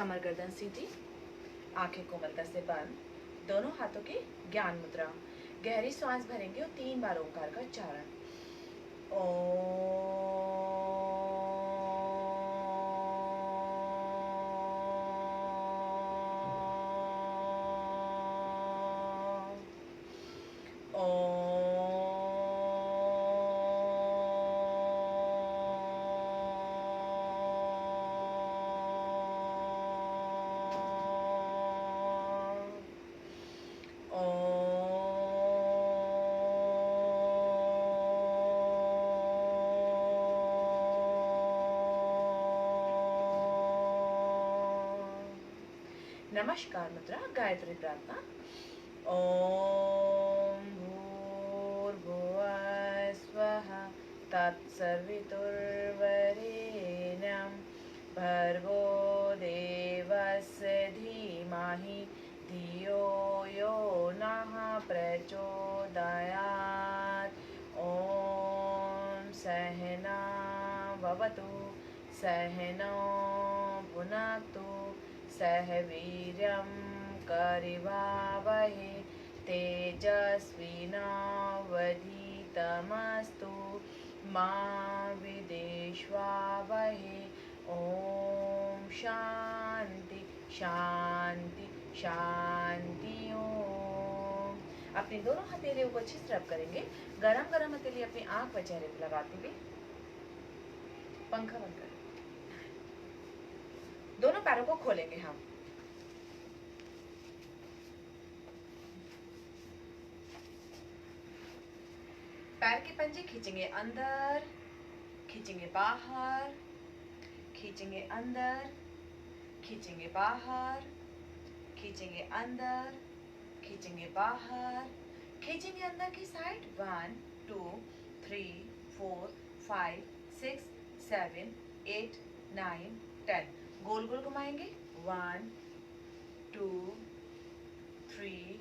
कमर गर्दन सीधी, आंखें कोमलता से बंद, दोनों हाथों की ज्ञान मुद्रा। गहरी सांस भरेंगे और 3 बार ओंकार का उच्चारण। नमस्कार मुद्रा, गायत्री प्रार्थना। ओम भूर्भुवः स्वः तत्सवितुर्वरेण्यं भर्गो देवस्य धीमहि धियो यो नः प्रचोदयात्। ओम सहना भवतु सहनौ भुनक्तु सह वीर्यं करवावहै तेजस्विनावधीतमस्तु मा विद्विषावहै। ओम शांति शांति शांति ओम। अपनी दोनों हथेलियों को अच्छी से रब करेंगे। गरम गरम हथेली अपनी आंख व चेहरे पर लगाते हुए पंखा बंद करें। दोनों पैरों को खोलेंगे हम। पैर के पंजे खींचेंगे अंदर, खींचेंगे बाहर, खींचेंगे अंदर, खींचेंगे बाहर, खींचेंगे अंदर, खींचेंगे बाहर, खींचेंगे अंदर की साइड। 1 2 3 4 5 6 7 8 9 10। गोल गोल घुमाएंगे। 1 2 3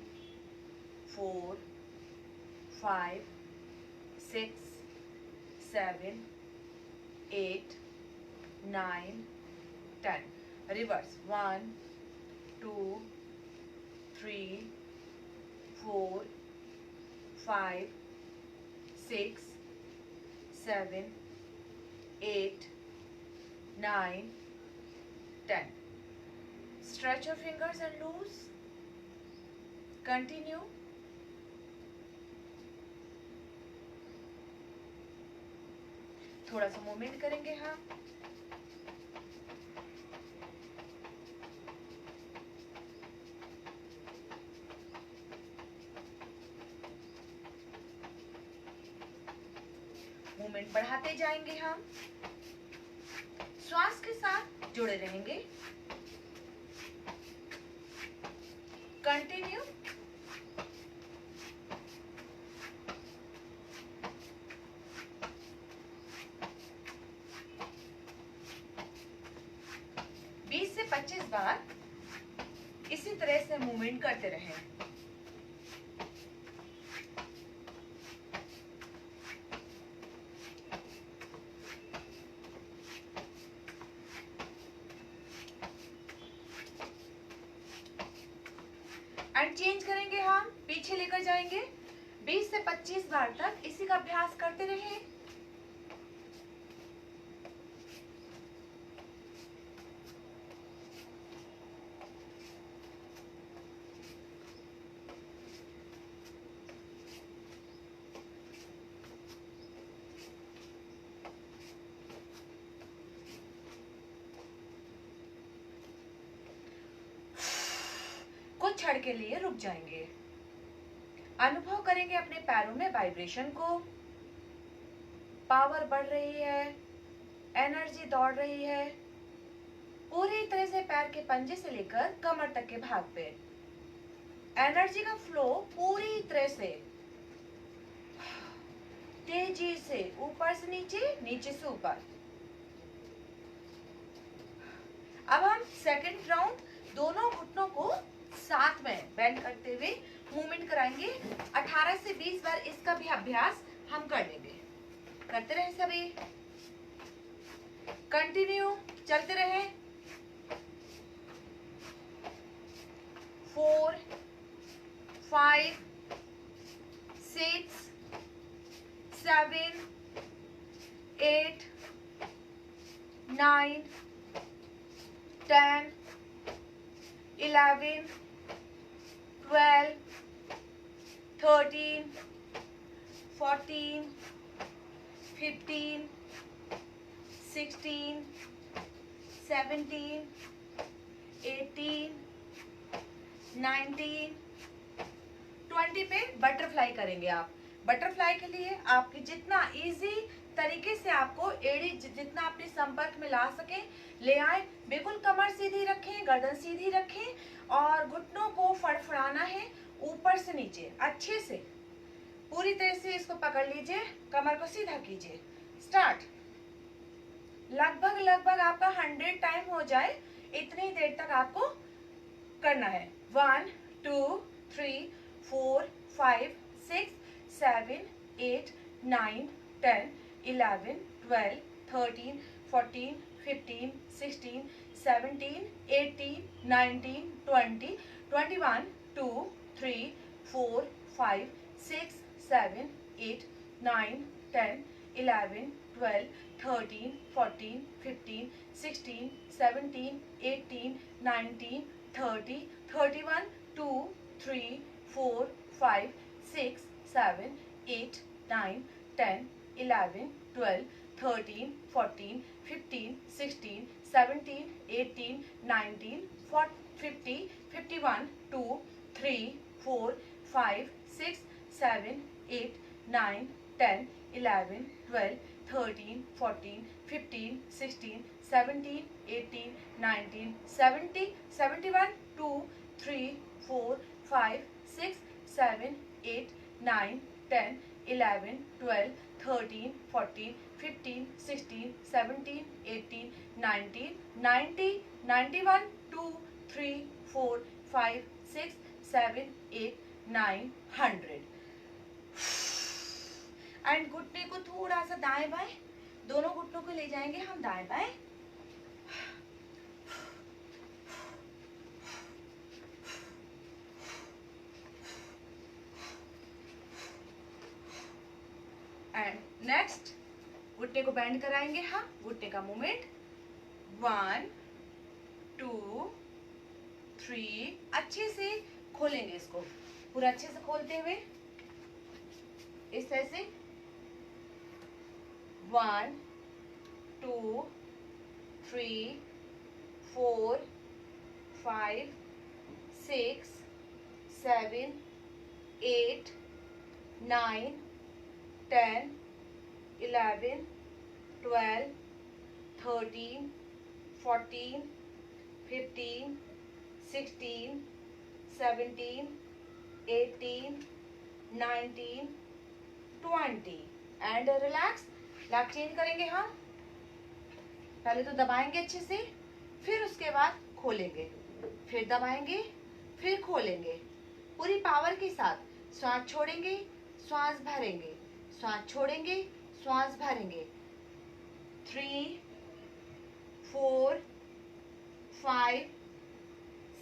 4 5 6 7 8 9 10। Reverse. 1 2 3 4 5 6 7 8 9 10. Stretch your fingers and loose. Continue. थोड़ा सा मूवमेंट करेंगे हम। मूवमेंट बढ़ाते जाएंगे हम। श्वास के साथ जुड़े रहेंगे। कंटिन्यू। बीस से 25 बार इसी तरह से मूवमेंट करते रहें। एंड चेंज करेंगे हम, पीछे लेकर जाएंगे। 20 से 25 बार तक इसी का अभ्यास करते रहें। कुछ क्षण के लिए रुक जाएंगे। अनुभव करेंगे अपने पैरों में वाइब्रेशन को। पावर बढ़ रही है, एनर्जी दौड़ रही है पूरी तरह से पैर के पंजे से लेकर कमर तक के भाग पे। एनर्जी का फ्लो पूरी तरह से तेजी से ऊपर से नीचे, नीचे से ऊपर। अब हम सेकंड राउंड दोनों घुटनों को साथ में बेंड करते हुए मूवमेंट कराएंगे। 18 से 20 बार इसका भी अभ्यास हम कर लेंगे। करते रहे सभी, कंटिन्यू चलते रहे। 4 5 6 7 8 9 10 11 12 13 14 15 16 17 18 19 20 पे बटरफ्लाई करेंगे आप। बटरफ्लाई के लिए आपकी जितना इजी तरीके से आपको एड़ी जितना अपने संपर्क में ला सके ले आए। बिल्कुल कमर सीधी रखें, गर्दन सीधी रखें और घुटनों को फड़फड़ाना है ऊपर से नीचे अच्छे से। पूरी तरह से इसको पकड़ लीजिए, कमर को सीधा कीजिए। स्टार्ट। लगभग आपका 100 टाइम हो जाए इतनी देर तक आपको करना है। 1 2 3 4 5 6 7 8 9 10 11 12 13 14 15 16 17 18 19 20 21 2 3 4 5 6 7 8 9 10 11 12 13 14 15 16 17 18 19 30 31 2 3 4 5 6 7 8 9 10 11 12 13 14 15 16 17 18 19 50 51 2 3 4 5 6 7 8 9 10 11 12 13 14 15 16 17 18 19 70 71 2 3 4 5 6 7 8 9 10 11 12 13 14 15 16 17 18 19 90 91 2 3 4 5 6 7 8 9 100। एंड घुटने को थोड़ा सा दाएं बाएं, दोनों घुटनों को ले जाएंगे हम दाएं बाएं। एंड नेक्स्ट घुटने को बेंड कराएंगे हम। घुटने का मूवमेंट 1 2 3। अच्छे से खोलेंगे इसको, पूरा अच्छे से खोलते हुए इस तरह से 1 2 3 4 5 6 7 8 9 10 11 12 13 14 15 16 17 18 19 20 एंड रिलैक्स। लैग चेंज करेंगे हम। पहले तो दबाएंगे अच्छे से, फिर उसके बाद खोलेंगे, फिर दबाएंगे, फिर खोलेंगे। पूरी पावर के साथ श्वास छोड़ेंगे, श्वास भरेंगे, श्वास छोड़ेंगे, श्वास भरेंगे। 3 4 5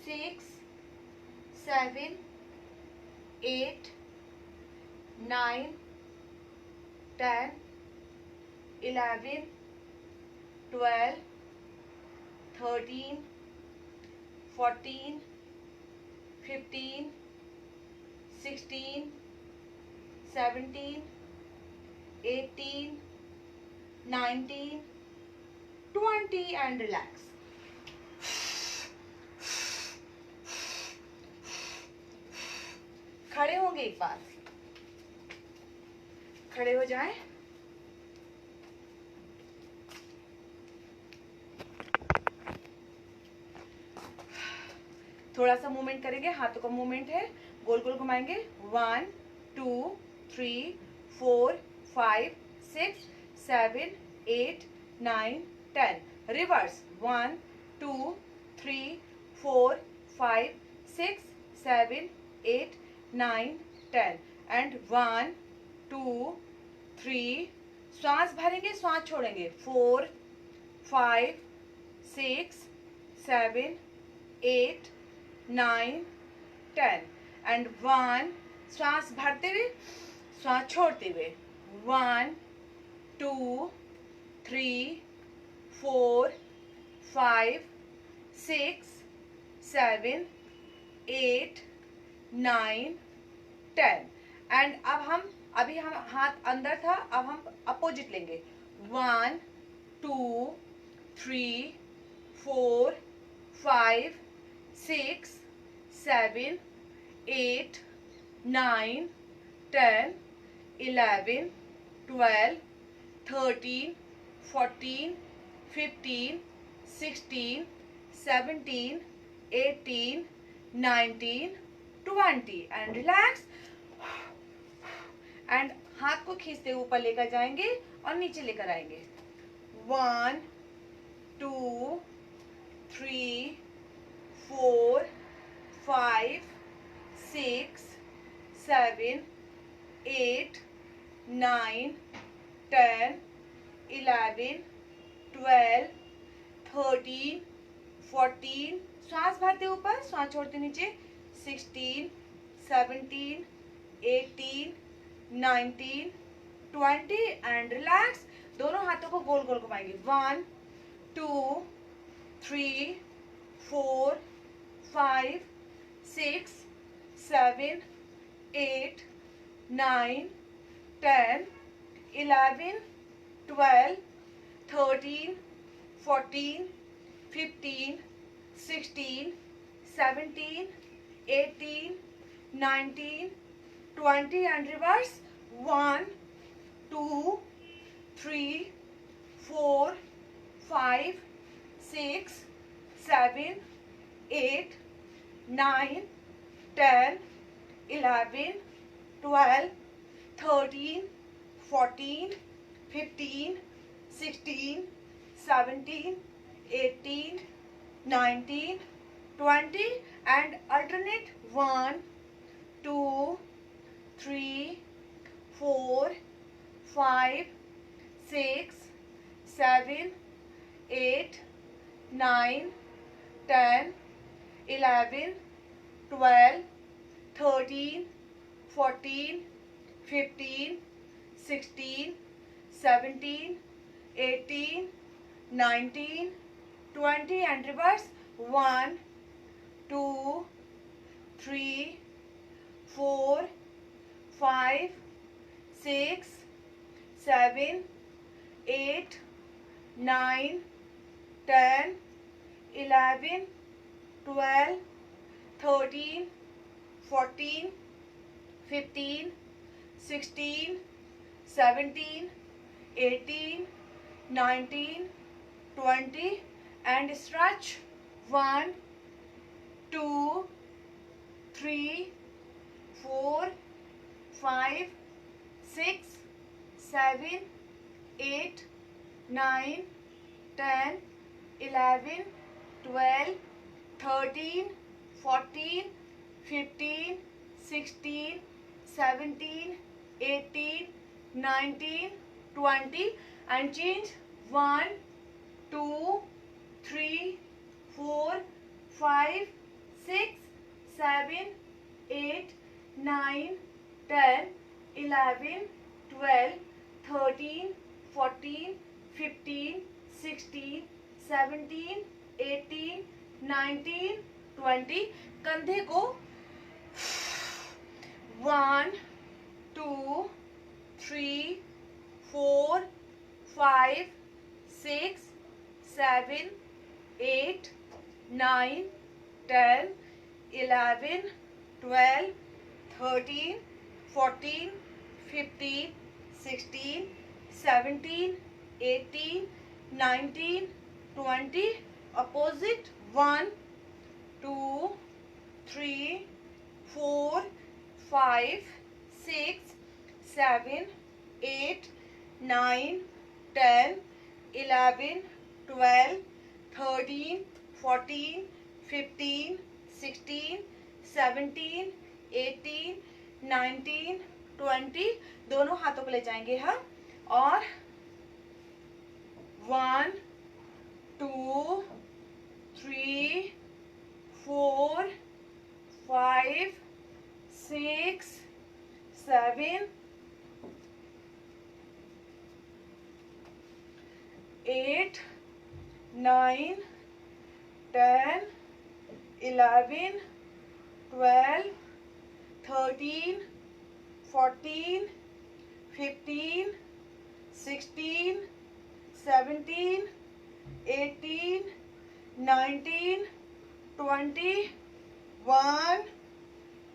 6 7 8 9 10 11 12 13 14 15 16 17 18 19 20 एंड रिलैक्स। खड़े होंगे, एक बार खड़े हो जाएं। थोड़ा सा मूवमेंट करेंगे, हाथों का मूवमेंट है, गोल गोल घुमाएंगे। 1 2 3 4 5 6 7 8 9 10। Reverse 1 2 3 4 5 6 7 8 9 10 and 1 2 3। श्वास भरेंगे, श्वास छोड़ेंगे। 4 5 6 7 8 9 10 एंड 1, श्वास भरते हुए श्वास छोड़ते हुए 1 2 3 4 5 6 7 8 9 10 एंड अब अभी हम हाथ अंदर था, अब हम अपोजिट लेंगे 1 2 3 4 5 6 7 8 9 10 11 12 13 14 15 16 17 18 19 20 एंड रिलैक्स एंड हाथ को खींचते ऊपर लेकर जाएंगे और नीचे लेकर आएंगे 1 2 3 4 5 6 7 8 9 10 11 12 13 14, श्वास भरते ऊपर श्वास छोड़ते नीचे 16 17 18 19 20 एंड रिलैक्स। दोनों हाथों को गोल गोल घुमाएंगे 1 2 3 4 5 6 7 8 9 10 11 12 13 14 15 16 17 18 19 20 and reverse 1 2 3 4 5 6 7 8 9 10 11 12 13 14 15 16 17 18 19 20 and alternate 1 2 3 4 5 6 7 8 9 10 11 12 13 14 15 16 17 18 19 20 and reverse 1 2 3 4 5 6 7 8 9 10 11 12 13 14 15 16 17 18 19 20 and stretch 1 2 3 4 5 6 7 8 9 10 11 12 13 14 15 16 17 18 19 20 and change 1 2 3 4 5 6 7 8 9 10 11 12 13 14 15 16 17 18 19 20 कंधे को 1 2 3 4 5 6 7 8 9 10 11 12 13 14 15 16 17 18 19 20 opposite 1 2 3 4 5 6 7 8 9 10 11 12 13 14 15 16 17 18 19 20 दोनों हाथों को ले जाएंगे हम और 1 2 3 4 5 8, 9, 10, 11, 12, 13, 14, 15, 16, 17, 18, 19, 20, 1,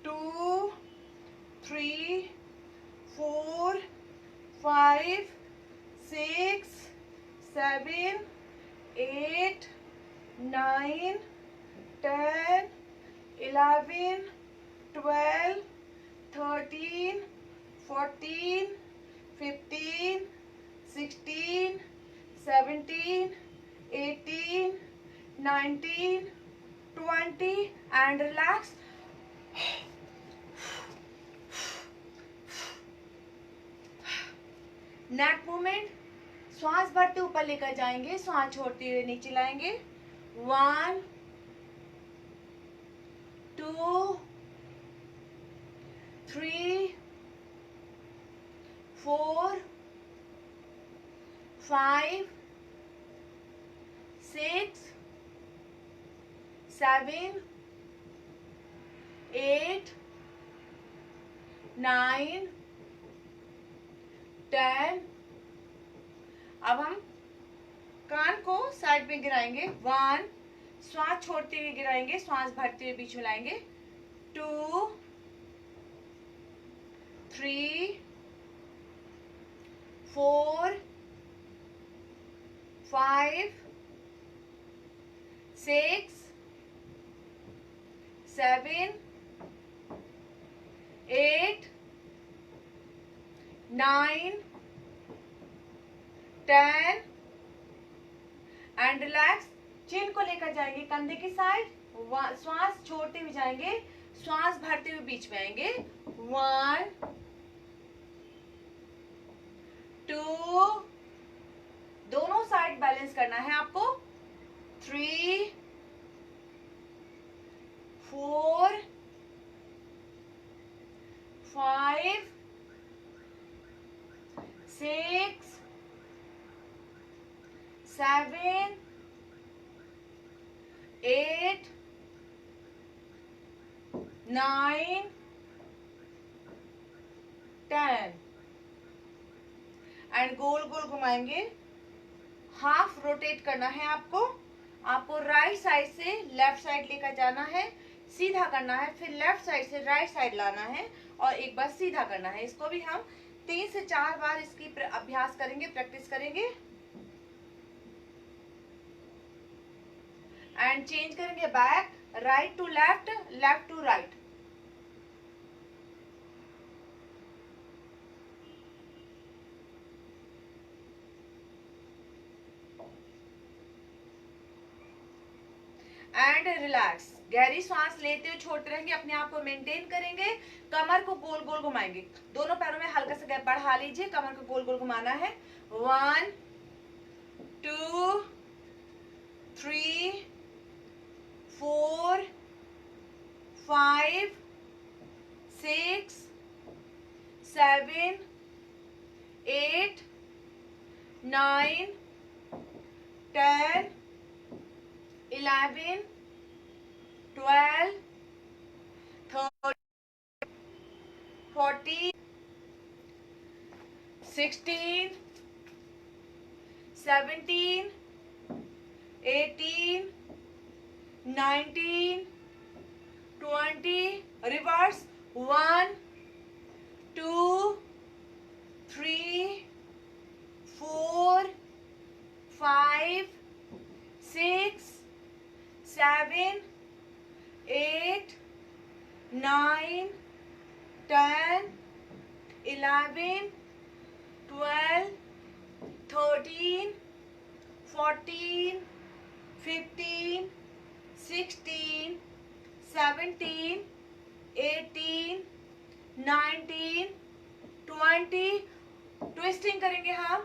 2, 3, 4, 5, 6, 7, 8, 9, 10, 11, 12, 13, 14, 15, 16, 17, 18, 19, 20 and relax. नेक मूवमेंट, श्वास भरते ऊपर लेकर जाएंगे, श्वास छोड़ते हुए नीचे लाएंगे. 1, 2, 3, 4, 5, 6, 7, 8, 9, 10. अब हम कान को साइड में गिराएंगे. 1, श्वास छोड़ते हुए गिराएंगे, श्वास भरते हुए बीच में लाएंगे. 2, 3, 4, 5, 6, 7, 8, 9, 10 एंड रिलैक्स. चिन को लेकर जाएंगे कंधे की साइड. श्वास छोड़ते हुए जाएंगे, श्वास भरते हुए बीच में आएंगे. 1, 2, दोनों साइड बैलेंस करना है आपको. 3, 4, 5, 6, 7, 8, 9, 10 एंड गोल गोल घुमाएंगे. हाफ रोटेट करना है आपको. आपको राइट साइड से लेफ्ट साइड लेकर जाना है, सीधा करना है, फिर लेफ्ट साइड से राइट साइड लाना है और एक बार सीधा करना है. इसको भी हम 3 से 4 बार इसकी अभ्यास करेंगे, प्रैक्टिस करेंगे एंड चेंज करेंगे. Back, right to left, left to right. And relax. गहरी सांस लेते हुए छोड़ते रहेंगे, अपने आप को मेंटेन करेंगे. कमर को गोल गोल घुमाएंगे. दोनों पैरों में हल्का सा गैप बढ़ा लीजिए. कमर को गोल गोल घुमाना है. 1, 2, 3, 4, 5, 6, 7, 8, 9, 10, 11, 12, 13, 14, 16, 17, 18, 19, 20. Reverse. 1, 2, 3, 4, 5, 6, 7, 8, 9, 10, 11, 12, 13, 14, 15, 16, 17, 18, 19, 20. ट्विस्टिंग करेंगे हम.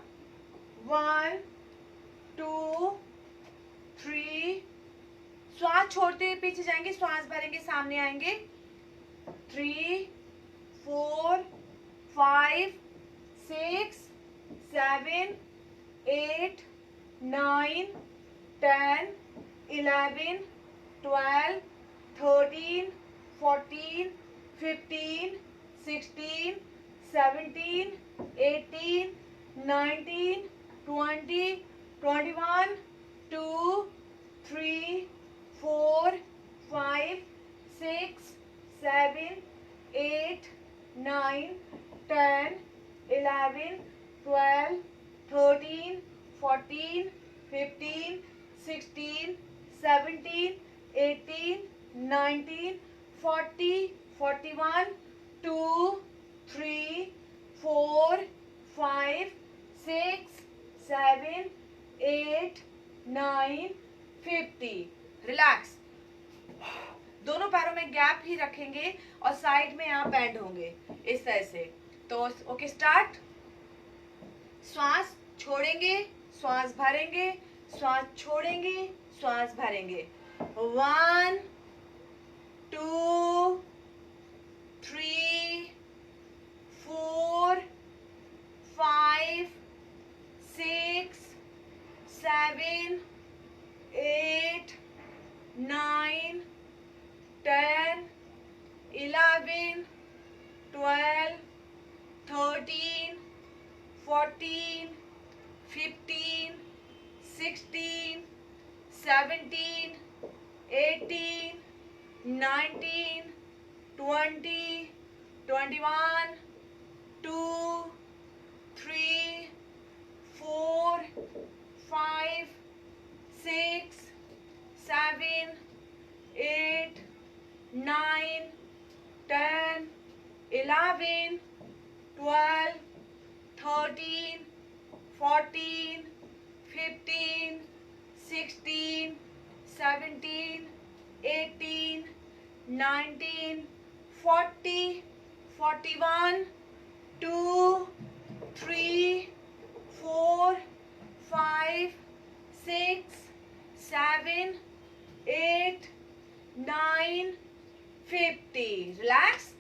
1, 2, 3. श्वास छोड़ते हुए पीछे जाएंगे, श्वास भरेंगे, सामने आएंगे. 3, 4, 5, 6, 7, 8, 9, 10, 11, 12, 13, 14, 15, 16, 17, 18, 19, 20, 21, 2, 3, 4, 5, 6, 7, 8, 9, 10, 11, 12, 13, 14, 15, 16, 17, 18, 19, 40, 41, 2, 3, 4, 5, 6, 7, 8, 9, 50. रिलैक्स. दोनों पैरों में गैप ही रखेंगे और साइड में आप बेंड होंगे इस तरह से. तो ओके, स्टार्ट. श्वास छोड़ेंगे, श्वास भरेंगे, श्वास छोड़ेंगे, श्वास भरेंगे. 1, 2, 3, 4, 5, 6, 7, 8, 9, 10, 11, 12, 13, 14, 15, 16, 17, 18, 19, 20, 21, 2, 3, 4, 5, 6, 7, 8, 9, 10, 11, 12, 13, 14, 15, 16, 17, 18, 19, 40, 41, 2, 3, 4, 5, 6, 7, 8, 9, 50. Relax.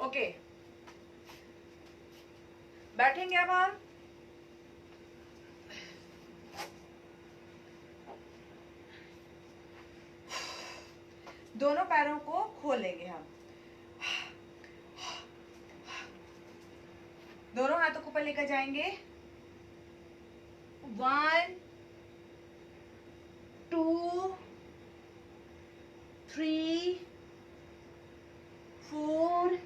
ओके, बैठेंगे अब हम. दोनों पैरों को खोलेंगे हम. दोनों हाथों को ऊपर लेकर जाएंगे. 1, 2, 3, 4,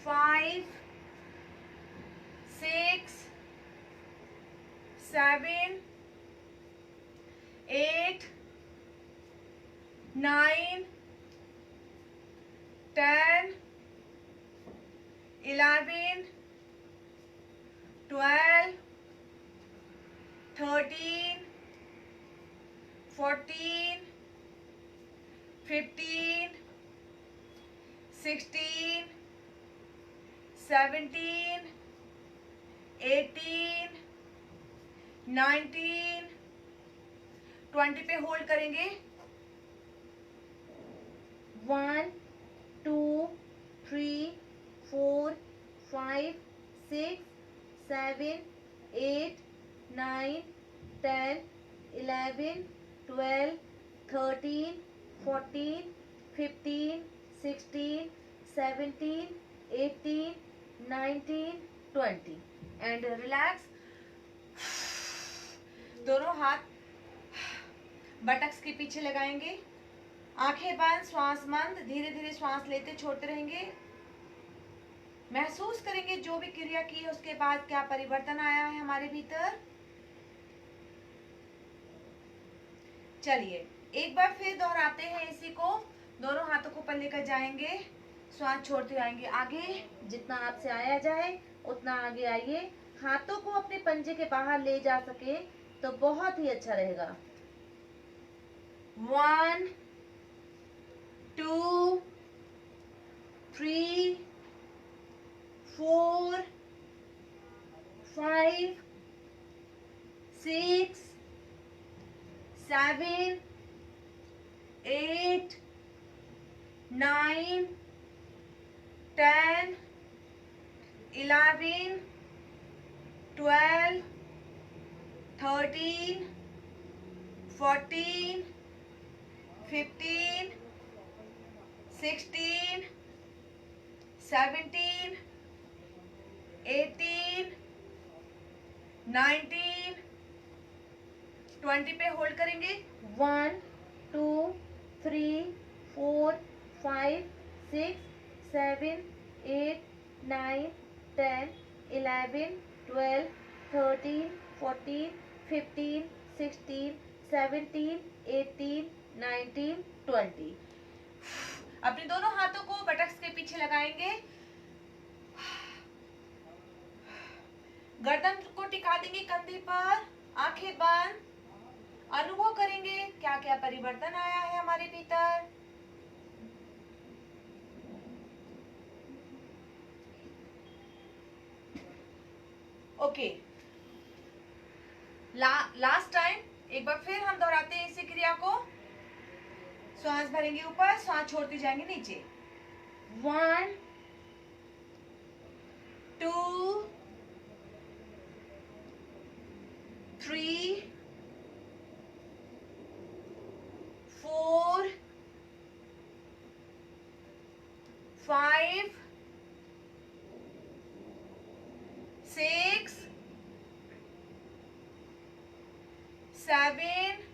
5, 6, 7, 8, 9, 10, 11, 12, 13, 14, 15, 16, 17, 18, 19, 20 पे होल्ड करेंगे. 1, 2, 3, 4, 5, 6, 7, 8, 9, 10, 11, 12, 13, 14, 15, 16, 17, 18, 19, 20. And relax. दोनों हाथ बटक्स के पीछे लगाएंगे. आंखें बंद, श्वास मंद. धीरे धीरे श्वास लेते छोड़ते रहेंगे. महसूस करेंगे जो भी क्रिया की है उसके बाद क्या परिवर्तन आया है हमारे भीतर. चलिए एक बार फिर दोहराते हैं इसी को. दोनों हाथों को ऊपर लेकर जाएंगे, श्वास छोड़ते आएंगे आगे. जितना आपसे आया जाए उतना आगे आइए. हाथों को अपने पंजे के बाहर ले जा सके तो बहुत ही अच्छा रहेगा। 1 2 3 4 5 6 7 8 9 10 11 12 13 14 15 16 17 18 19 20 पे होल्ड करेंगे। 1 2 3 4 5 6 7 8 9 10 11 12 13 14 15 16 17 18 19 20। अपने दोनों हाथों को बटक्स के पीछे लगाएंगे, गर्दन को टिका देंगे कंधे पर, आंखें बंद, अनुभव करेंगे क्या क्या परिवर्तन आया है हमारे भीतर। ओके, लास्ट टाइम एक बार फिर हम दोहराते हैं इसी क्रिया को। श्वास भरेंगे ऊपर, श्वास छोड़ते जाएंगे नीचे। 1 2 3 4 5 6 7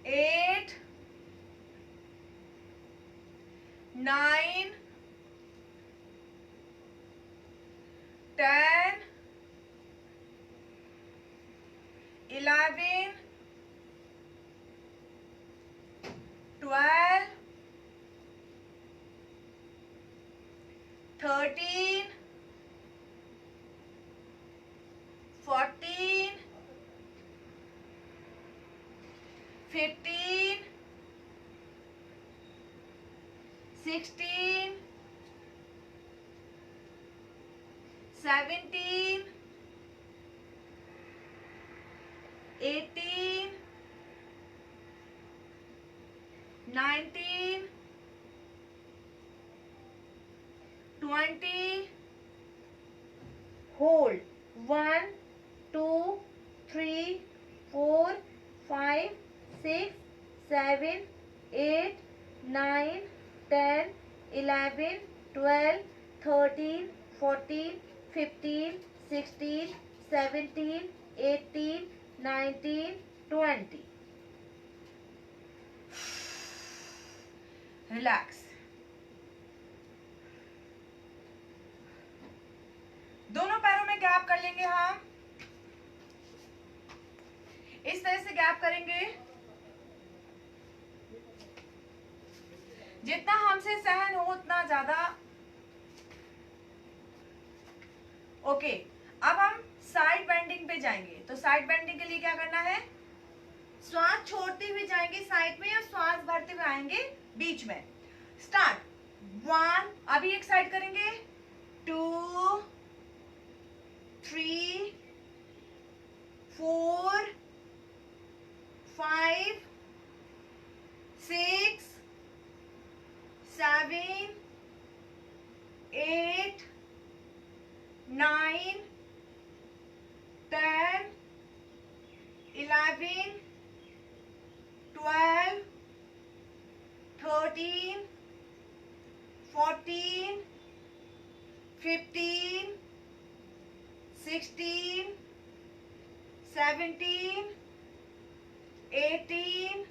8 9 10 11 12 13 14 15 16 17 18 19 20। होल्ड 1 2 3 4 5 6 7 8 9 10 11 12 13 14 15 16 17 18 19 20। रिलैक्स। दोनों पैरों में गैप कर लेंगे हम, इस तरह से गैप करेंगे जितना हमसे सहन हो उतना ज्यादा। ओके, अब हम साइड बेंडिंग पे जाएंगे। तो साइड बेंडिंग के लिए क्या करना है, श्वास छोड़ते हुए जाएंगे साइड में और श्वास भरते हुए आएंगे बीच में। स्टार्ट 1, अभी एक साइड करेंगे, 2 3 4 5 6 7 8 9 10 11 12 13 14 15 16 17 18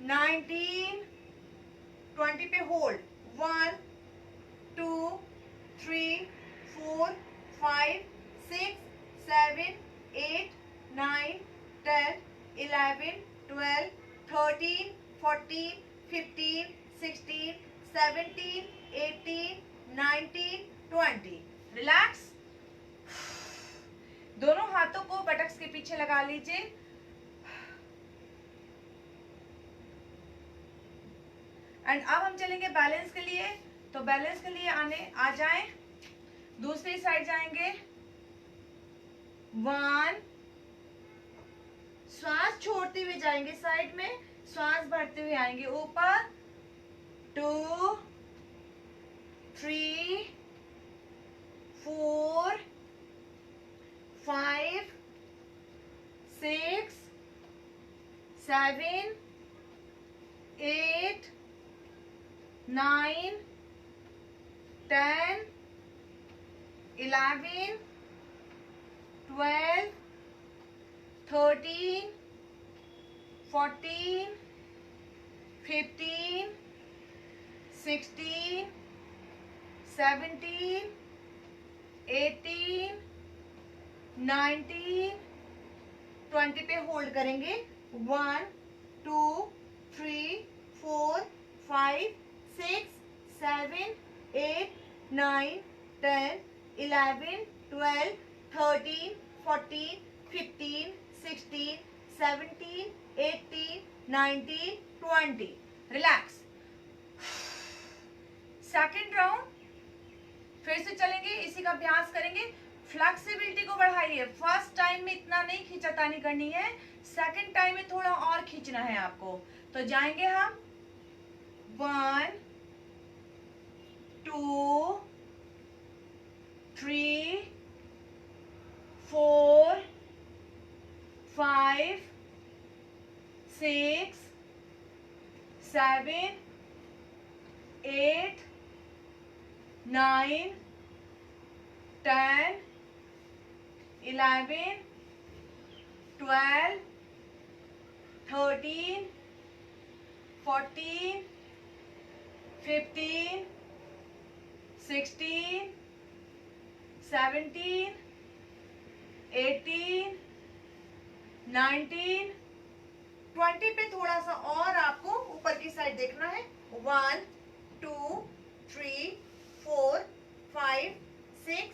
19 20 पे होल्ड। 1 2 3 4 5 6 7 8 9 10 11 12 13 14 15 16 17 18 19 20। रिलैक्स। दोनों हाथों को बटक्स के पीछे लगा लीजिए। एंड अब हम चलेंगे बैलेंस के लिए। तो बैलेंस के लिए आ जाएं, दूसरी साइड जाएंगे। 1, श्वास छोड़ते हुए जाएंगे साइड में, श्वास भरते हुए आएंगे ऊपर। 2, 3, 4, 5, 6, 7, 8, 9, 10, 11, 12, 13, 14, 15, 16, 17, 18, 19, 20 पे होल्ड करेंगे। 1, 2, 3, 4, 5, 6, 7, 8, 9, 10, 11, 12, 13, 14, 15, 16, 17, 18, 19, 20। रिलैक्स। सेकेंड राउंड फिर से चलेंगे, इसी का अभ्यास करेंगे। फ्लेक्सिबिलिटी को बढ़ाइए। फर्स्ट टाइम में इतना नहीं खींचातानी करनी है, सेकेंड टाइम में थोड़ा और खींचना है आपको। तो जाएंगे हम 1, 2, 3, 4, 5, 6, 7, 8, 9, 10, 11, 12, 13, 14, 15, 16, 17, 18, 19, 20 पे थोड़ा सा और आपको ऊपर की साइड देखना है। 1, 2, 3, 4, 5, 6,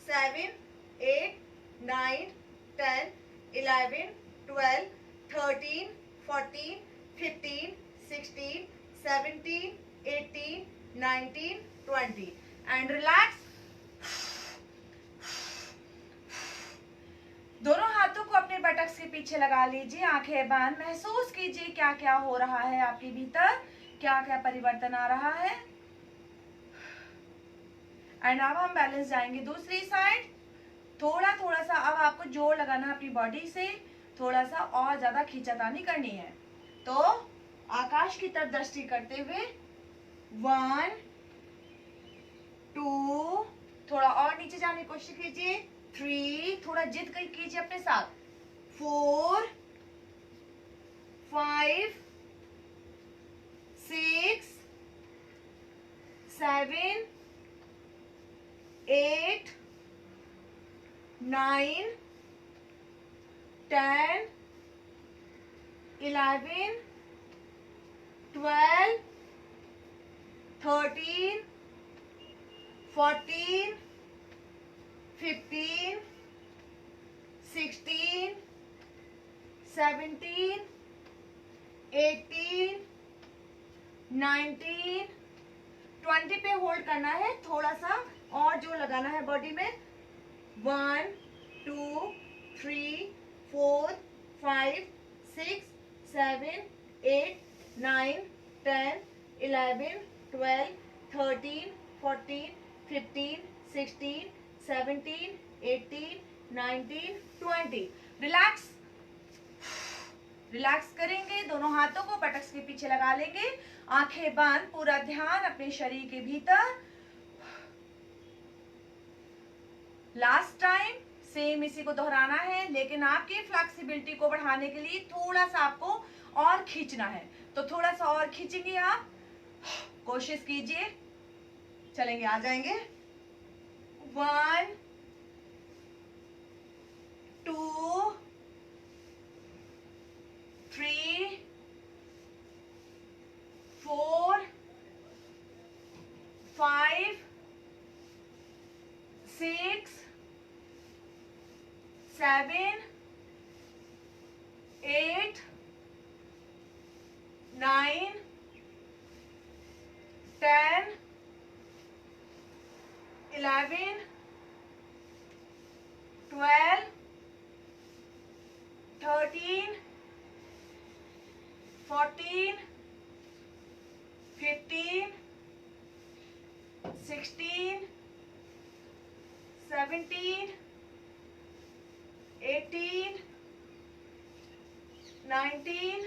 7, 8, 9, 10, 11, 12, 13, 14, 15, 16, 17, 18, 19, 20 एंड रिलैक्स। दोनों हाथों को अपने बटक्स के पीछे लगा लीजिए, आंखें बंद। महसूस कीजिए क्या क्या हो रहा है आपके भीतर, क्या क्या परिवर्तन आ रहा है। एंड अब हम बैलेंस जाएंगे दूसरी साइड। थोड़ा थोड़ा सा अब आपको जोर लगाना है अपनी बॉडी से, थोड़ा सा और ज्यादा खींचातानी करनी है। तो आकाश की तरफ दृष्टि करते हुए 1, 2, थोड़ा और नीचे जाने की कोशिश कीजिए। 3, थोड़ा जिद कीजिए अपने साथ। 4, 5, 6, 7, 8, 9, 10, 11, 12, 13, 14, 15, 16, 17, 18, 19, 20 पे होल्ड करना है। थोड़ा सा और जोर लगाना है बॉडी में। 1, 2, 3, 4, 5, 6, 7, 8, 9, 10, 11, 12, 13, 14, 15, 16, 17, 18, 19, 20। रिलैक्स। रिलैक्स करेंगे, दोनों हाथों को बटक्स के पीछे लगा लेंगे, आंखें बंद, पूरा ध्यान अपने शरीर के भीतर। लास्ट टाइम सेम इसी को दोहराना है, लेकिन आपकी फ्लेक्सिबिलिटी को बढ़ाने के लिए थोड़ा सा आपको और खींचना है। तो थोड़ा सा और खींचेंगे आप, कोशिश कीजिए। चलेंगे, आ जाएंगे। 1, 2, 3, 4, 5, 7 8 9 10 11 12 13 14 15 16 17 18 19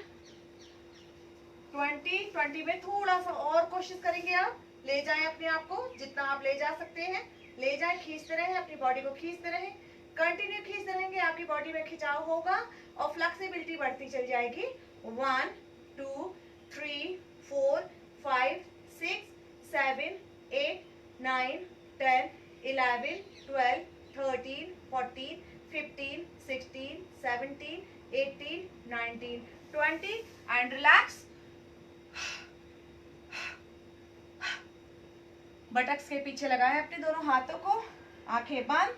20 में थोड़ा सा और कोशिश करेंगे। आप ले जाएं अपने आप को, जितना आप ले जा सकते हैं ले जाएं, खींचते रहें, अपनी बॉडी को खींचते रहें, कंटिन्यू खींचते रहेंगे, आपकी बॉडी में खिंचाव होगा और फ्लेक्सिबिलिटी बढ़ती चल जाएगी। 1 2 3 4 5 6 7 8 9 10 11 12 13 14 15 16 17 18 19 20 and relax। बटक्स के पीछे लगाएं अपने दोनों हाथों को, आंखें बंद।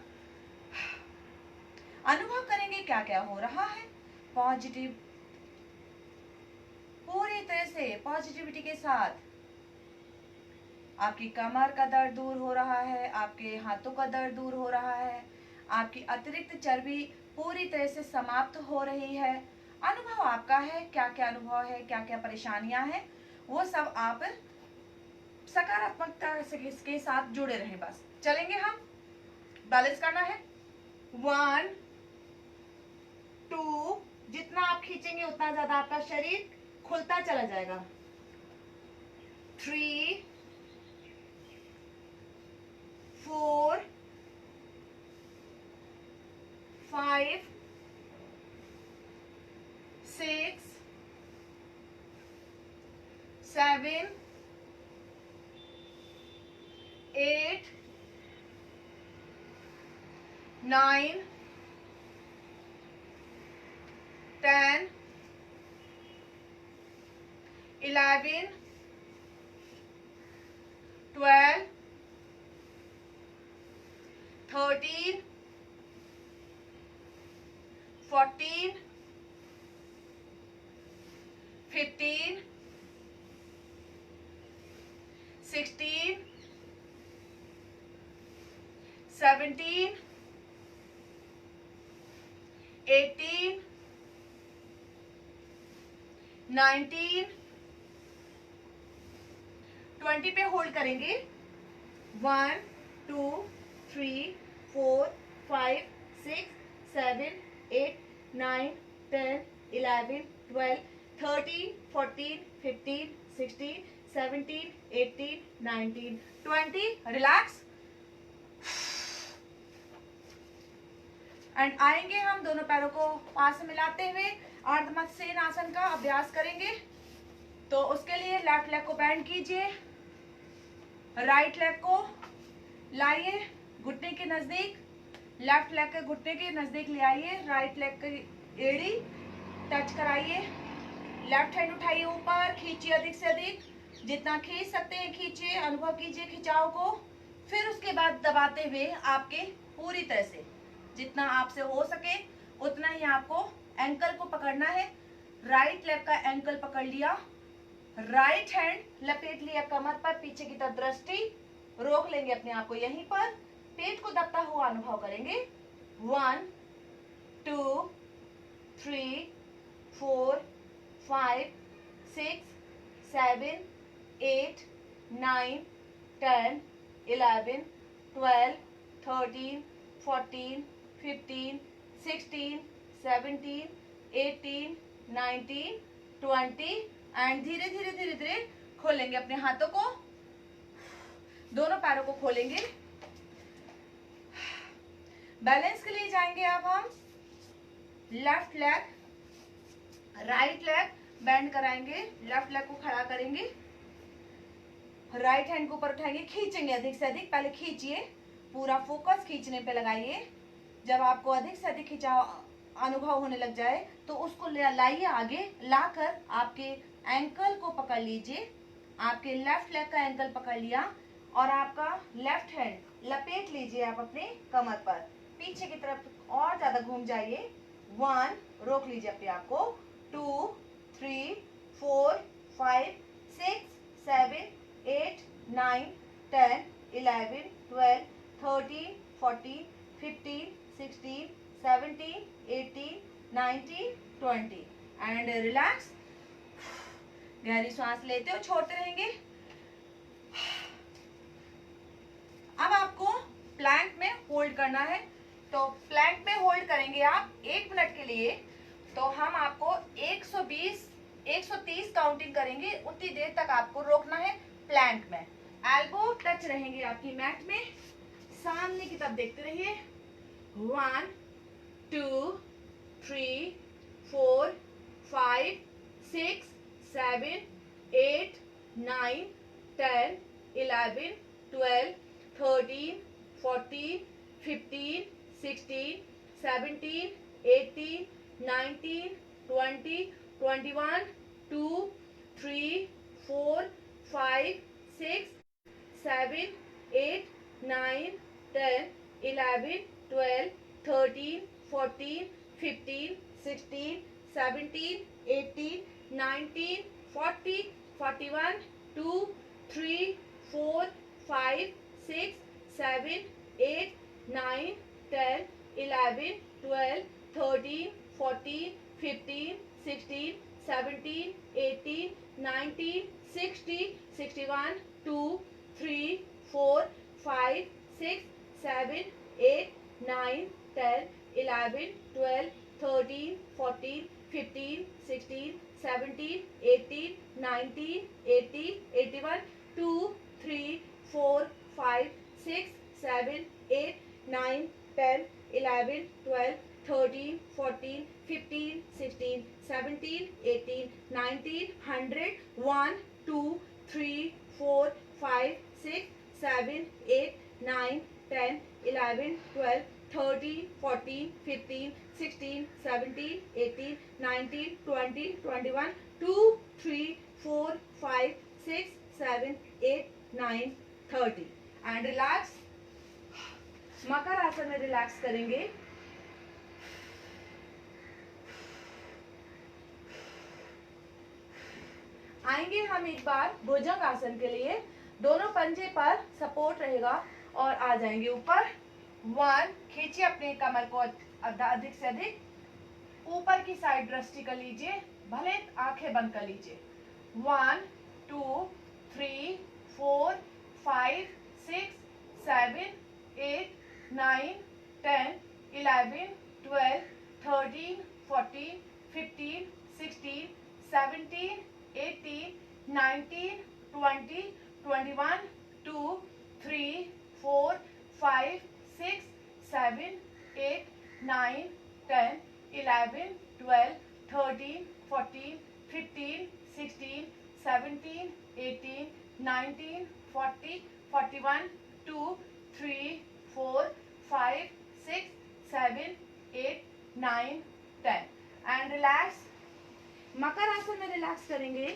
अनुभव करेंगे क्या क्या हो रहा है। पॉजिटिव, पूरी तरह से पॉजिटिविटी के साथ आपकी कमर का दर्द दूर हो रहा है, आपके हाथों का दर्द दूर हो रहा है, आपकी अतिरिक्त चर्बी पूरी तरह से समाप्त हो रही है। अनुभव आपका है, क्या क्या अनुभव है, क्या क्या परेशानियां हैं, वो सब आप सकारात्मकता से इसके साथ जुड़े रहें। बस चलेंगे, हम बैलेंस करना है। 1 2, जितना आप खींचेंगे उतना ज्यादा आपका शरीर खुलता चला जाएगा। 3 4 5 6 7 8 9 10 11 12 13 14 15 16 17 18 19 20 पे होल्ड करेंगे। 1 2 3 4 5 6 7 8 9 10 11 12 13 14 15 16 17 18 19 20। रिलैक्स एंड आएंगे हम दोनों पैरों को पास मिलाते हुए अर्धमत्स्य आसन का अभ्यास करेंगे। तो उसके लिए लेफ्ट लेग को बेंड कीजिए, राइट लेग को लाइए घुटने के नजदीक, लेफ्ट लेग के घुटने के नजदीक ले आइए, राइट लेग की एड़ी टच कराइए, लेफ्ट हैंड उठाइए ऊपर, खींचिए अधिक से अधिक, जितना खींच सकते हैं खींचिए, अनुभव कीजिए खिंचाव को। फिर उसके बाद दबाते हुए आपके पूरी तरह से जितना आपसे हो सके उतना ही आपको एंकल को पकड़ना है। राइट लेग का एंकल पकड़ लिया, राइट हैंड लपेट लिया कमर पर, पीछे की तरफ दृष्टि, रोक लेंगे अपने आप को यहीं पर, पेट को दबता हुआ अनुभव करेंगे। 1 2 3 4 5 6 7 8 9 10 11 12 13 14 15 16 17 18 19 20 एंड धीरे धीरे धीरे धीरे खोलेंगे अपने हाथों को, दोनों पैरों को खोलेंगे। बैलेंस के लिए जाएंगे अब हम left leg, right leg bend कराएंगे, लेफ्ट लेग को खड़ा करेंगे, राइट हैंड को ऊपर उठाएंगे, खींचेंगे अधिक से अधिक, पहले खींचिए, पूरा फोकस खींचने पे लगाइए। जब आपको अधिक से अधिक खिंचाव अनुभव होने लग जाए तो उसको लाइए आगे, लाकर आपके एंकल को पकड़ लीजिए, आपके लेफ्ट लेग का एंकल पकड़ लिया और आपका लेफ्ट हैंड लपेट लीजिए आप अपने कमर पर, पीछे की तरफ और ज्यादा घूम जाइए। 1, रोक लीजिए अपने आप को। 2, 3, 4, 5, 6, 7, 8, 9, 10, 11, 12, 13, 14, 15, 16, 17, 18, 19, 20 एंड रिलैक्स। गहरी सांस लेते और छोड़ते रहेंगे। अब आपको प्लैंक में होल्ड करना है, तो प्लैंक में होल्ड करेंगे आप 1 मिनट के लिए। तो हम आपको 120 130 काउंटिंग करेंगे, उतनी देर तक आपको रोकना है प्लैंक में। एल्बो टच रहेंगे आपकी मैट में, सामने की तरफ देखते रहिए। 1, 2, 3, 4, 5, 6, 7, 8, 9, 10, 11, 12, 13, 14, 15, 16, 17, 18, 19, 20, 21, 2, 3, 4, 5, 6, 7, 8, 9, 10, 11, 12, 13, 14, 15, 16, 17, 18, 19, 40, 41, 2, 3, 4, 5, 6, 7, 8, 9, 10, 11, 12, 13, 14, 15, 16, 17, 18, 19, 60, 61, 2, 3, 4, 5, 6, 7, 8, 9, 10, 11, 12, 13, 14, 15, 16, 17, 18, 19, 80, 81, 2, 3, 4, 5, 6, 7, 8, 9, 10, 11, 12, 13, 14, 15, 16, 17, 18, 19, 100, 1, 2, 3, 4, 5, 6, 7, 8, 9, 10, 11, 12, 13, 14, 15, 16, 17, 18, 19, 20, 21, 2, 3, 4, 5, 6, 7, 8, 9, 30 एंड रिलैक्स। मकर आसन में रिलैक्स करेंगे। आएंगे हम एक बार भुजंग आसन के लिए। दोनों पंजे पर सपोर्ट रहेगा और आ जाएंगे ऊपर। 1, खींचिए अपने कमर को अधिक से अधिक ऊपर की साइड दृष्टि कर लीजिए, भले आंखें बंद कर लीजिए। 1, 2, 3, 4, 5, 6, 7, 8, 9, 10, 11, 12, 13, 14, 15, 16, 17, 18, 19, 20, 21, 2, 3, 4, 5, 6, 7, 8, 9, 10, 11, 12, 13, 14, 15, 16, 17, 18, 19, 40, 41, 2, 3, 4, 5, 6, 7, 8, 9, 10 एंड रिलैक्स। मकर आसन में रिलैक्स करेंगे।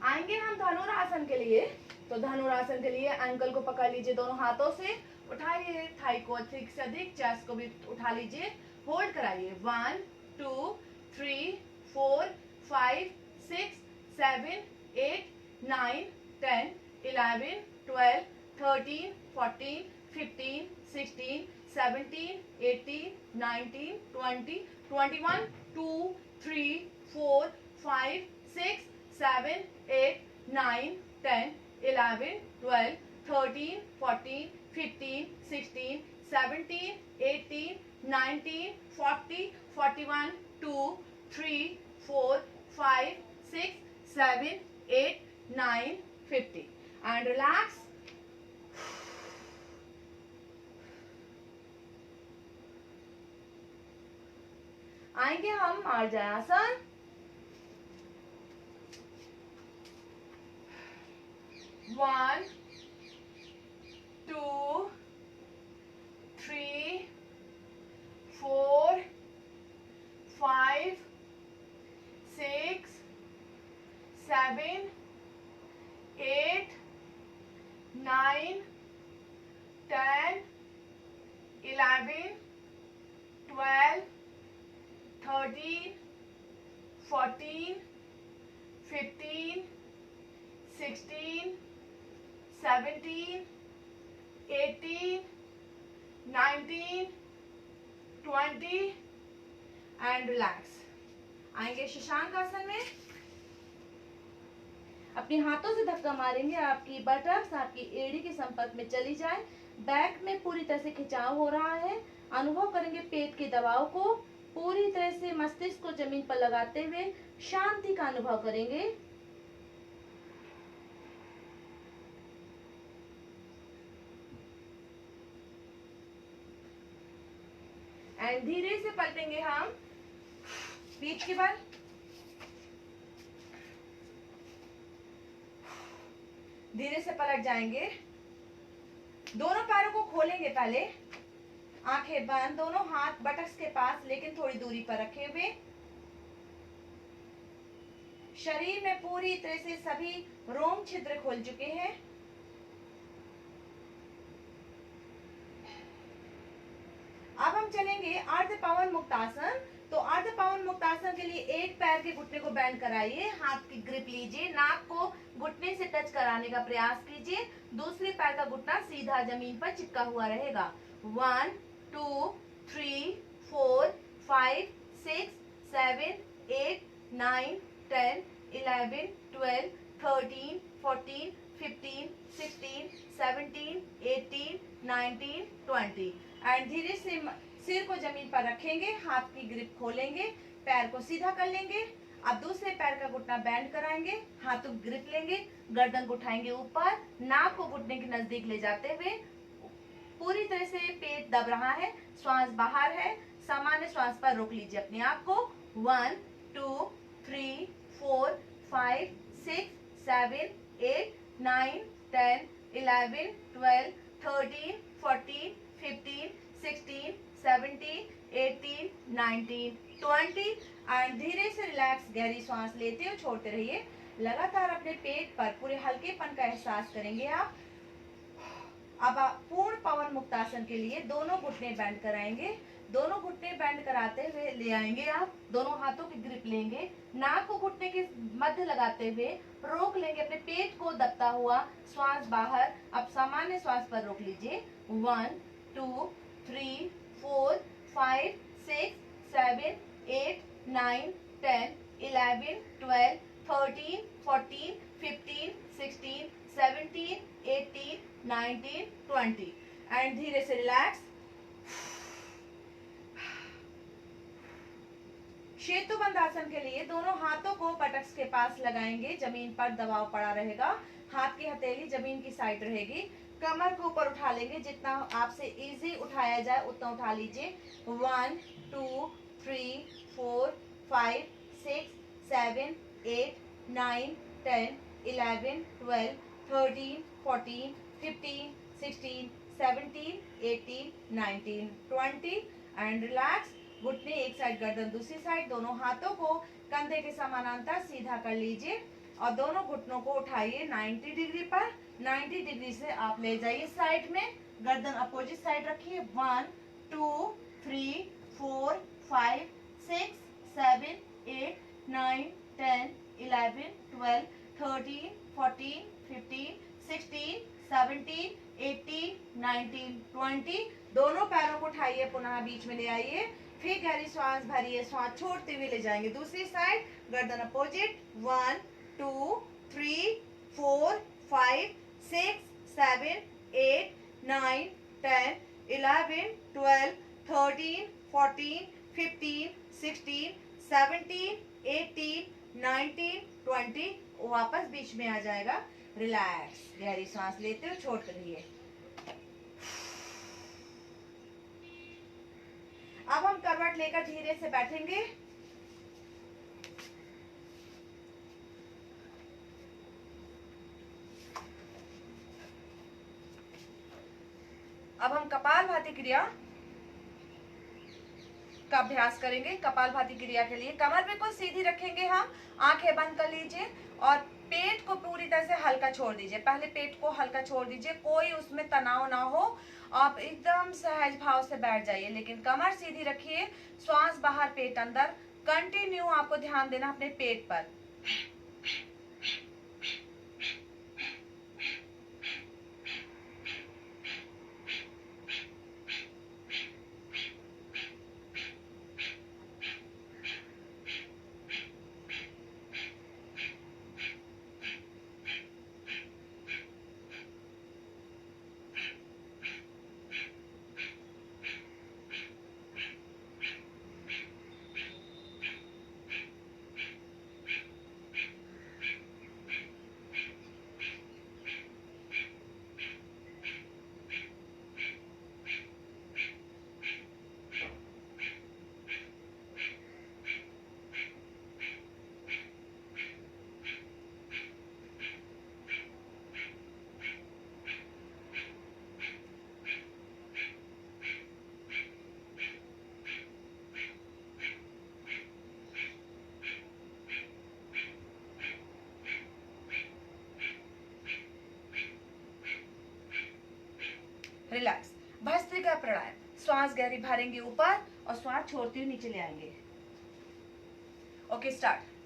आएंगे हम धनुरासन के लिए। तो धनुरासन के लिए एंकल को पकड़ लीजिए दोनों हाथों से, उठाइए थाई को अधिक से अधिक, चेस्ट को भी उठा लीजिए, होल्ड कराइए। 1, 2, 3, 4, 5, 6, 7, 8, 9, 10, 11, 12, 13, 14, 15, 16, 17, 18, 19, 20, 21, 2, 3, 4, 5, 6, 7, 8, 9, 10, 11, 12, 13, 14, 15, 16, 17, 18, 19, 40, 41, 2, 3, 4, 5, 6, 7, 8, 9, 50 and relax. आएंगे हम मार्जयासन। 1, 2, 3, 4, 5, 6, 7, 8, 9, 10, 11, 12, 13, 14, 15, 16, 17, 18, 19, 20 एंड रिलैक्स। आएंगे शशांक आसन में। अपने हाथों से धक्का मारेंगे, आपकी बटक्स आपकी एड़ी के संपर्क में चली जाए। बैक में पूरी तरह से खिंचाव हो रहा है। अनुभव करेंगे पेट के दबाव को। पूरी तरह से मस्तिष्क को जमीन पर लगाते हुए शांति का अनुभव करेंगे। एंड धीरे से पलटेंगे हम पीठ के बल। धीरे से पलट जाएंगे। दोनों पैरों को खोलेंगे पहले, आंखें बंद, दोनों हाथ बटक्स के पास लेकिन थोड़ी दूरी पर रखे हुए। शरीर में पूरी तरह से सभी रोम छिद्र खुल चुके हैं। अब हम चलेंगे अर्ध पवन मुक्तासन। तो अर्ध पवन मुक्तासन के लिए एक पैर के घुटने को बैंड कराइए, हाथ की ग्रिप लीजिए, नाक को घुटने से टच कराने का प्रयास कीजिए। दूसरे पैर का घुटना सीधा जमीन पर चिपका हुआ रहेगा। 1, 2, 3, 4, 5, 6, 7, 8, 9, 10, 11, 12, 13, 14, 15, 16, 17, 18, 19, 20 एंड धीरे से सिर को जमीन पर रखेंगे, हाथ की ग्रिप खोलेंगे, पैर को सीधा कर लेंगे। अब दूसरे पैर का घुटना बैंड कराएंगे, हाथों की ग्रिप लेंगे, गर्दन को उठाएंगे ऊपर, नाक को घुटने के नजदीक ले जाते हुए। पूरी तरह से पेट दब रहा है, श्वास बाहर है, सामान्य श्वास पर रोक लीजिए अपने आप को। 1, 2, 3, 4, 5, 6, 7, 8, 9, 10, 11, 12, 13, 14, 15, 16, 17, 18, 19, 20 एंड धीरे से रिलैक्स गहरी सांस लेते हुए छोड़ते रहिए। लगातार अपने पेट पर पूरे हल्केपन का एहसास करेंगे आप। अब आप पूर्ण पवन मुक्तासन के लिए दोनों घुटने बैंड कराएंगे। दोनों घुटने बैंड कराते हुए ले आएंगे आप, दोनों हाथों की ग्रिप लेंगे, नाक को घुटने के मध्य लगाते हुए रोक लेंगे अपने पेट को दबता हुआ, श्वास बाहर। अब सामान्य श्वास पर रोक लीजिए। 1, 2, 3, 4, 5, 6, 7, 8, 9, 10, 11, 12, 13, 14, 15, 16, 17, 18, 19, 20 एंड धीरे से रिलैक्स। शेतुबंद आसन के लिए दोनों हाथों को बटक्स के पास लगाएंगे, जमीन पर दबाव पड़ा रहेगा, हाथ की हथेली जमीन की साइड रहेगी, कमर को ऊपर उठा लेंगे, जितना आपसे इजी उठाया जाए उतना उठा लीजिए। 1, 2, 3, 4, 5, 6, 7, 8, 9, 10, 11, 12, 13, 14, 15, 16, 17, 18, 19, 20 एंड रिलैक्स। घुटने एक साइड, गर्दन दूसरी साइड, दोनों हाथों को कंधे के समानांतर सीधा कर लीजिए और दोनों घुटनों को उठाइए 90 डिग्री पर। 90 डिग्री से आप ले जाइए साइड में, गर्दन अपोजिट साइड रखिए। 1, 2, 3, 4, 5, 6, 7, 8, 9, 10, 11, 12, 13, 14, 15, 16, 17, 18, 19, 20 दोनों पैरों को उठाइए, पुनः बीच में ले आइए, फिर गहरी श्वास भरिए, श्वास छोड़ते हुए ले जाएंगे दूसरी साइड, गर्दन अपोजिट। 1, 2, 3, 4, 5, 6, 7, 8, 9, 10, 11, 12, 13, 14, 15, 16, 17, 18, 19, 20 वापस बीच में आ जाएगा। रिलैक्स, गहरी सांस लेते हुए छोड़ते रहिए। अब हम करवट लेकर धीरे से बैठेंगे। अब हम कपालभाति क्रिया का अभ्यास करेंगे। कपालभाति क्रिया के लिए कमर बिल्कुल सीधी रखेंगे हम, आंखें बंद कर लीजिए और पेट को पूरी तरह से हल्का छोड़ दीजिए, पहले पेट को हल्का छोड़ दीजिए, कोई उसमें तनाव ना हो, आप एकदम सहज भाव से बैठ जाइए, लेकिन कमर सीधी रखिए, श्वास बाहर पेट अंदर, कंटिन्यू आपको ध्यान देना अपने पेट पर। रिलैक्स। भस्त्रिका प्राणायाम, श्वास गहरी भरेंगे ऊपर और श्वास छोड़ते हुए नीचे ले आएंगे। Okay, start.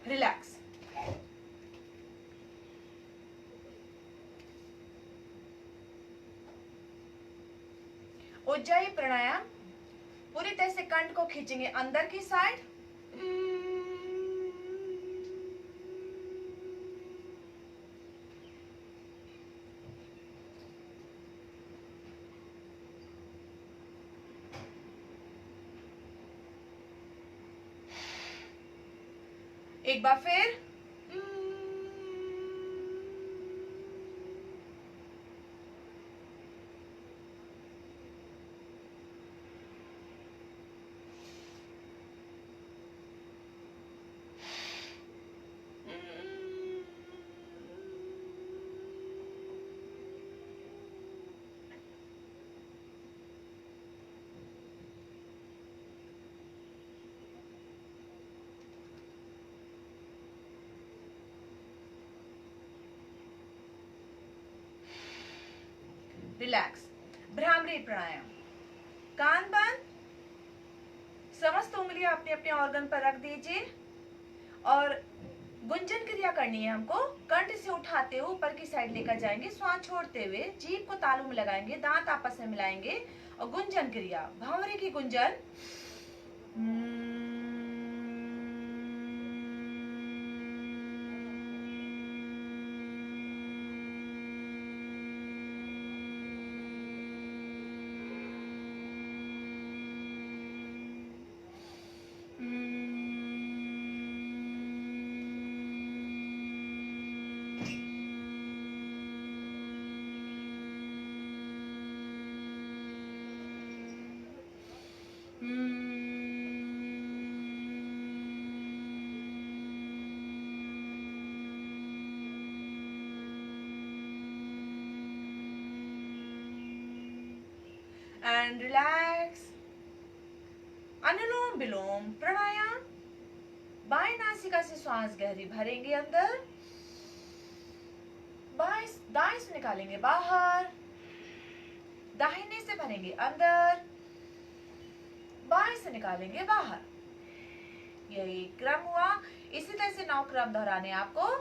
रिलैक्स। उज्जाई प्राणायाम, पूरी तरह से कंठ को खींचेंगे अंदर की साइड, एक बार फिर, रिलैक्स। भ्रामरी प्राणायाम, कान बंद, समस्त उंगलियां अपने अपने ऑर्गन पर रख दीजिए और गुंजन क्रिया करनी है हमको। कंठ से उठाते हुए ऊपर की साइड लेकर जाएंगे, श्वास छोड़ते हुए जीभ को तालू में लगाएंगे, दांत आपस में मिलाएंगे और गुंजन क्रिया, भंवरे की गुंजन। And relax. अनुलोम विलोम प्राणायाम, बाएं नासिका से श्वास गहरी भरेंगे अंदर, दाएं से निकालेंगे बाहर, दाहिने से भरेंगे अंदर, बाएं से निकालेंगे बाहर। यही क्रम हुआ। इसी तरह से 9 क्रम दोहराने आपको।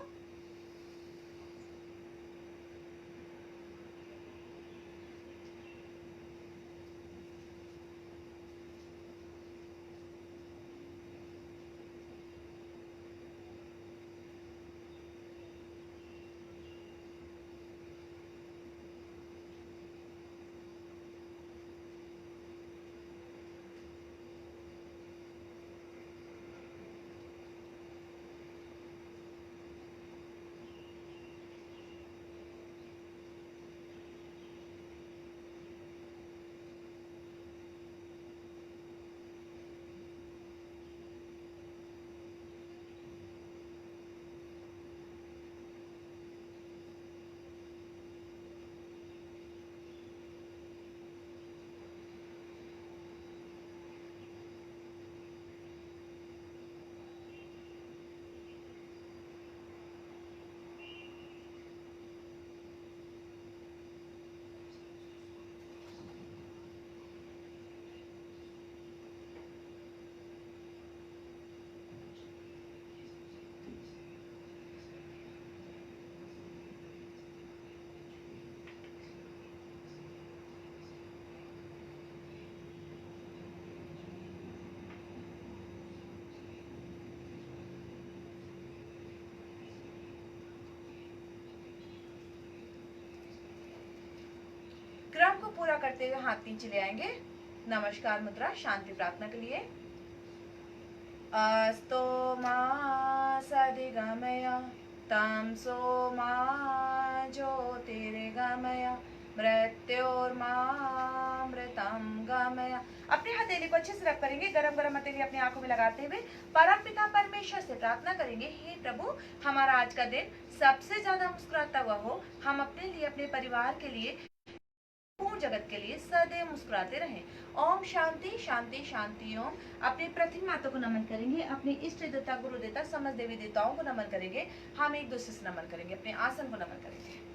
पूरा करते हुए हाथ नीचे ले आएंगे। नमस्कार मुद्रा, शांति प्रार्थना के लिए। अस्तो मा सदिगमय तमसो मा ज्योतिर्गमय मृत्योर्मामृतं गमय। अपने हथेली को अच्छे से रब करेंगे। गरम गरम हथेली अपनी आंखों में लगाते हुए परमपिता परमेश्वर से प्रार्थना करेंगे, हे प्रभु, हमारा आज का दिन सबसे ज्यादा मुस्कुराता हुआ हो। हम अपने लिए, अपने परिवार के लिए, पूर्ण जगत के लिए सदैव मुस्कुराते रहें। ओम शांति शांति शांति ओम। अपनी पृथ्वी माता को नमन करेंगे, अपने इष्ट देवता, गुरु देवता, समस्त देवी देवताओं को नमन करेंगे। हम एक दूसरे से नमन करेंगे, अपने आसन को नमन करेंगे।